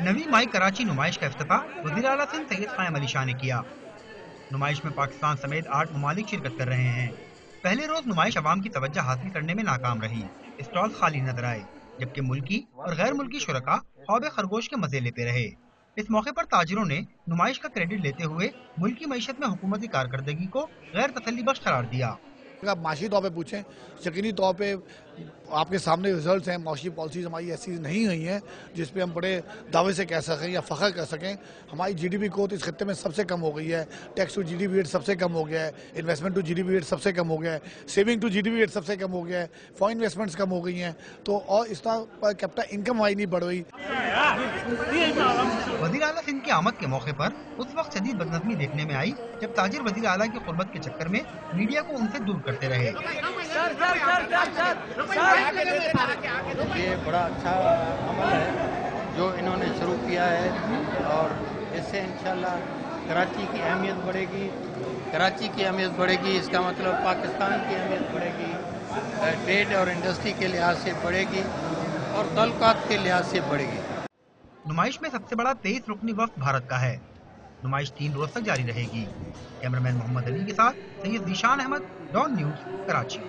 नवी माई कराची नुमाइश का इफ्तिताह वज़ीर आला सिंध सैयद क़ायम अली शाह ने किया। नुमाइश में पाकिस्तान समेत 8 ममालिक शिरकत कर रहे हैं। पहले रोज नुमाइश अवाम की तवज्जो हासिल करने में नाकाम रही। स्टॉल खाली नजर आए, जबकि मुल्की और गैर मुल्की शुरका ख्वाब खरगोश के मजे लेते रहे। इस मौके पर ताजिरों ने नुमाइश का क्रेडिट लेते हुए मुल्की मईशत में हुकूमती कारकर्दगी को गैर तसल्ली बख्श करार दिया। आप माशी तौर पे पूछें, यकीनी तौर पे आपके सामने रिजल्ट्स हैं। माशी पॉलिसीज हमारी ऐसी नहीं हुई हैं जिस पे हम बड़े दावे से कह सकें या फ़ख्र कर सकें। हमारी जीडीपी ग्रोथ इस खत्ते में सबसे कम हो गई है। टैक्स टू जीडीपी रेट सबसे कम हो गया है। इन्वेस्टमेंट टू जीडीपी रेट सबसे कम हो गया है। सेविंग टू जीडीपी रेट सबसे कम हो गया है। फॉरेन इन्वेस्टमेंट्स कम हो गई हैं। तो और इस तरह पर कैपिटल इनकम हमारी नहीं बढ़ रही। वज़ीर आला सिंध की आमद के मौके पर उस वक्त शदीद बदनज़मी देखने में आई जब ताजिर वज़ीर आला की क़ुर्बत के चक्कर में मीडिया को उनसे दूर करते रहे। ये बड़ा अच्छा अमल है जो इन्होंने शुरू किया है और इससे इंशाल्लाह कराची की अहमियत बढ़ेगी। कराची की अहमियत बढ़ेगी, इसका मतलब पाकिस्तान की अहमियत बढ़ेगी, ट्रेड और इंडस्ट्री के लिहाज से बढ़ेगी और तल्लुकात के लिहाज से बढ़ेगी। नुमाइश में सबसे बड़ा 23 रुकनी वफ्द भारत का है। नुमाइश 3 रोज तक जारी रहेगी। कैमरामैन मोहम्मद अली के साथ सैयद ज़ीशान अहमद, डॉन न्यूज़, कराची।